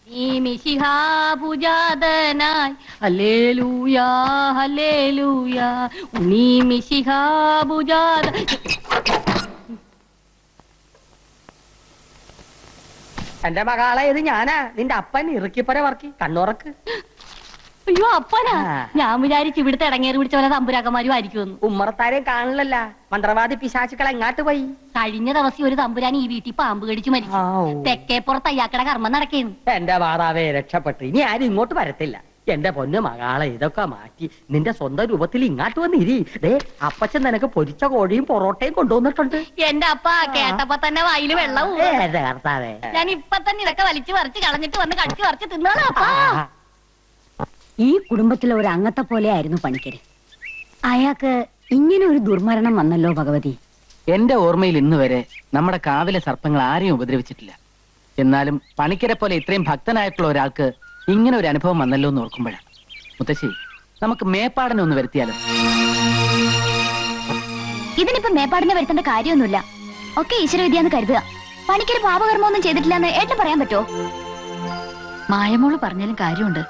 നീ മിശിഹാപൂജാതനായി ഹല്ലേലൂയാ ഹല്ലേലൂയാ നീ മിശിഹാപൂജാത. എന്റെ മകളെ ഇത് ഞാനാ, നിന്റെ അപ്പൻ ഇറുക്കിപ്പര വർക്കി കണ്ണുറക്ക്. അയ്യോ അപ്പനാ, ഞാൻ വിചാരിച്ചു ഇവിടുത്തെ ഇടങ്ങേറി പിടിച്ച പോലെ തമ്പുരാക്കന്മാരും ആയിരിക്കുമെന്ന്. ഉമ്മറത്താരെയും കാണില്ലല്ല, മന്ത്രവാദി പിശാചുക്കൾ എങ്ങാട്ട് പോയി? കഴിഞ്ഞ ദിവസം ഒരു തമ്പുരാൻ ഈ വീട്ടിൽ പാമ്പ് കടിച്ചു മരിച്ചു. തെക്കേപ്പുറത്ത് അയ്യാക്കടെ കർമ്മം നടക്കേന്നു. എന്റെ മാതാവേ രക്ഷപ്പെട്ടു, ഇനി ആരും ഇങ്ങോട്ട് വരത്തില്ല. എന്റെ പൊന്നു മകളെ ഇതൊക്കെ മാറ്റി നിന്റെ സ്വന്തം രൂപത്തിൽ ഇങ്ങാട്ട് വന്നിരി. ദേ അപ്പച്ചൻ നിനക്ക് പൊരിച്ച കോഴിയും പൊറോട്ടയും കൊണ്ടുവന്നിട്ടുണ്ട്. എന്റെ അപ്പ കേട്ടപ്പോ തന്നെ വായില് വെള്ളവും. ഞാൻ ഇപ്പൊ തന്നെ ഇതൊക്കെ വലിച്ചു പറിച്ച് കളഞ്ഞിട്ട് വന്ന് കടിച്ചു പറിച്ച് തിന്നോളാം അപ്പാ. ഈ കുടുംബത്തിലെ ഒരു അംഗത്തെ പോലെ ആയിരുന്നു പണിക്കര്. അയാൾക്ക് ഇങ്ങനെ ഒരു ദുർമരണം വന്നല്ലോ ഭഗവതി. എന്റെ ഓർമ്മയിൽ ഇന്ന് വരെ നമ്മുടെ കാവിലെ സർപ്പങ്ങൾ ആരെയും ഉപദ്രവിച്ചിട്ടില്ല. എന്നാലും പണിക്കരെ പോലെ ഇത്രയും ഭക്തനായിട്ടുള്ള ഒരാൾക്ക് ഇങ്ങനെ ഒരു അനുഭവം വന്നല്ലോ എന്ന് ഓർക്കുമ്പോഴാണ്. മുത്തശ്ശി, നമുക്ക് മേപ്പാടനെ ഒന്ന് വരുത്തിയാലോ? ഇതിനിപ്പോ മേപ്പാടിനെ വരുത്തേണ്ട കാര്യമൊന്നുമില്ല. ഒക്കെ ഈശ്വരവിദ്യാന്ന് കരുതുക. പണിക്കര് പാപകർമ്മമൊന്നും ചെയ്തിട്ടില്ല എന്ന് ഏട്ടൻ പറയാൻ പറ്റോ? മായമോള് പറഞ്ഞാലും കാര്യമുണ്ട്.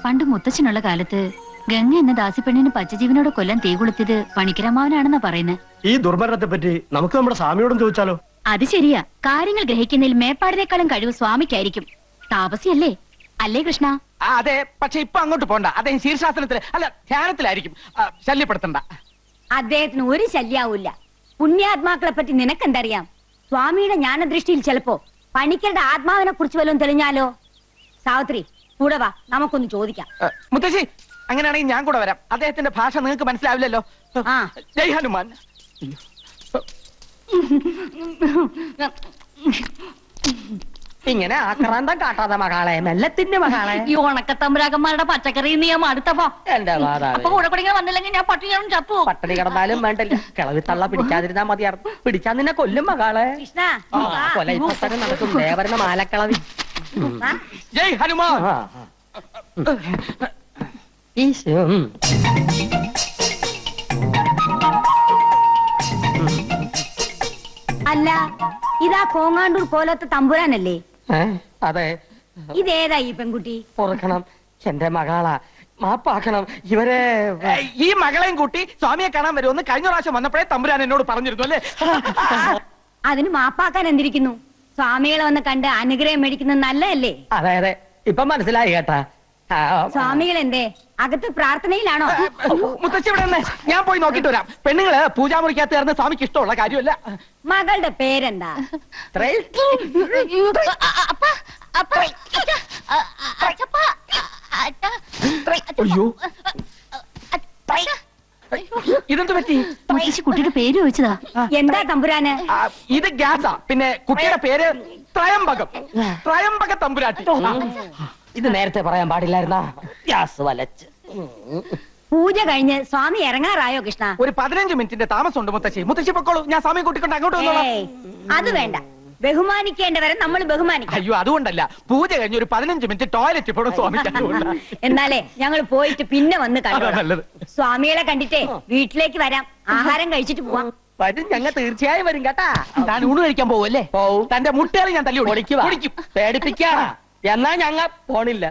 പണ്ട് മുത്തച്ഛനുള്ള കാലത്ത് ഗംഗ എന്ന ദാസിപ്പെണ്ണിന് പച്ചജീവനോട് കൊല്ലം തീ കൊളുത്തിയത് പണിക്കരമാവനാണെന്നാ പറയുന്നത്. ഈ ദുർമരണത്തെ പറ്റി നമുക്ക് നമ്മുടെ സ്വാമിയോടും ചോദിച്ചാലോ? അത് ശരിയാ. കാര്യങ്ങൾ ഗ്രഹിക്കുന്നതിൽ മേപ്പാടിനേക്കാളും കഴിവ് സ്വാമിക്കായിരിക്കും. താപസിയല്ലേ അല്ലേ കൃഷ്ണ? അതെ, പക്ഷെ ഇപ്പൊ അങ്ങോട്ട് പോണ്ട. അദ്ദേഹം ശീർഷാസനത്തിൽ അല്ല ധ്യാനത്തിലായിരിക്കും. ശല്യപ്പെടുത്തണ്ട. അദ്ദേഹത്തിന് ഒരു ശല്യാവൂല്ല. പുണ്യാത്മാക്കളെ പറ്റി നിനക്കെന്തറിയാം? സ്വാമിയുടെ ജ്ഞാനദൃഷ്ടിയിൽ ചിലപ്പോ പണിക്കരുടെ ആത്മാവിനെ കുറിച്ച് വല്ലതും തെളിഞ്ഞാലോ? സാവിത്രി കൂടെ വാ, നമുക്കൊന്ന് ചോദിക്കാം. മുത്തശ്ശി, അങ്ങനെയാണെങ്കിൽ ഞാൻ കൂടെ വരാം. അദ്ദേഹത്തിന്റെ ഭാഷ നിങ്ങൾക്ക് മനസ്സിലാവില്ലല്ലോ. ജയ് ഹനുമാൻ. ഇങ്ങനെ ആക്രാന്തം കാട്ടാതെ മകളെ, മെല്ലത്തിന്റെ മകളെ. ഈ ഉണക്കത്തമ്പുരാക്കന്മാരുടെ പച്ചക്കറി നിയം അടുത്തപ്പോ എന്റെ മാതാവേ, അപ്പൊ കൂടെ കൂടെ വന്നില്ലെങ്കിൽ ഞാൻ പട്ടികളും ചത്തു. പട്ടണി കിടന്നാലും വേണ്ടില്ല, കിളവി തള്ള പിടിക്കാതിരുന്നാ മതിയായിരുന്നു. പിടിച്ചാ നിന്നെ കൊല്ലും മകളെ. കൃഷ്ണ കൊല ഇപ്പൊ തന്നെ നടക്കും. ദേവരുടെ മാലക്കളവി. ജയ് ഹനുമാൻ. ഈശോ. അല്ല, ഇതാ കോങ്ങാണ്ടൂർ കോലത്തെ തമ്പുരാനല്ലേ? അതെ. ഇതേതാ ഈ പെൺകുട്ടി? ഓർക്കണം, എന്റെ മകളാ, മാപ്പാക്കണം. ഇവരെ ഈ മകളെയും കൂട്ടി സ്വാമിയെ കാണാൻ വരുമെന്ന് കഴിഞ്ഞ പ്രാവശ്യം വന്നപ്പോഴേ തമ്പുരാൻ എന്നോട് പറഞ്ഞിരുന്നു അല്ലേ? അതിന് മാപ്പാക്കാൻ എന്തിരിക്കുന്നു? സ്വാമികളെ വന്ന് കണ്ട് അനുഗ്രഹം മേടിക്കുന്നത് നല്ലതല്ലേ? അതെ അതെ, ഇപ്പൊ മനസ്സിലായി കേട്ടാ. സ്വാമികൾ എന്തേ അകത്ത് പ്രാർത്ഥനയിലാണോ? മുത്തശ്ശി ഇവിടെ നിന്ന് ഞാൻ പോയി നോക്കിട്ട് വരാം. പെണ്ണുങ്ങള് പൂജാമുറിക്കകത്ത് ചേർന്ന് സ്വാമിക്ക് ഇഷ്ടമുള്ള കാര്യമല്ല. മകളുടെ പേരെന്താ? അയ്യോ, ഇതെന്ത് പറ്റി? മുത്തശ്ശി കുട്ടിയുടെ പേര് ചോദിച്ചതാ. എന്താ തമ്പുരാന്? ഇത് ഗ്യാസാ. പിന്നെ കുട്ടിയുടെ പേര് ത്രയംബകം. ത്രയംബക തമ്പുരാട്ടി. ഇത് നേരത്തെ പറയാൻ പാടില്ലായിരുന്നാ? ഗ്യാസ് വലച്ച്. പൂജ കഴിഞ്ഞ് സ്വാമി ഇറങ്ങാറായോ കൃഷ്ണ? ഒരു 15 മിനിറ്റിന്റെ താമസമുണ്ട് മുത്തശ്ശി. മുത്തശ്ശി പൊക്കോളൂ, ഞാൻ സ്വാമി കൂട്ടിക്കൊണ്ട് അങ്ങോട്ട് വന്നോളാം. അത് വേണ്ട, ബഹുമാനിക്കേണ്ടവരെ നമ്മൾ ബഹുമാനിക്കും. അയ്യോ, അതുകൊണ്ടല്ല. പൂജ കഴിഞ്ഞ് ഒരു 15 മിനിറ്റ് ടോയ്ലറ്റ് പോണം സ്വാമിക്ക്. എന്നാലേ ഞങ്ങൾ പോയിട്ട് പിന്നെ വന്ന് കണ്ടു. നല്ലത്. സ്വാമികളെ കണ്ടിട്ടേ വീട്ടിലേക്ക് വരാം, ആഹാരം കഴിച്ചിട്ട് പോവാം. വരും, ഞങ്ങൾ തീർച്ചയായും വരും കേട്ടാ. താൻ ഊണ് കഴിക്കാൻ പോവല്ലേ? പോവും. തന്റെ മുട്ടേറി ഞാൻ തല്ലി പൊളിക്കും. പേടിപ്പിക്കാ. എന്നാ ഞങ്ങ പോണില്ല.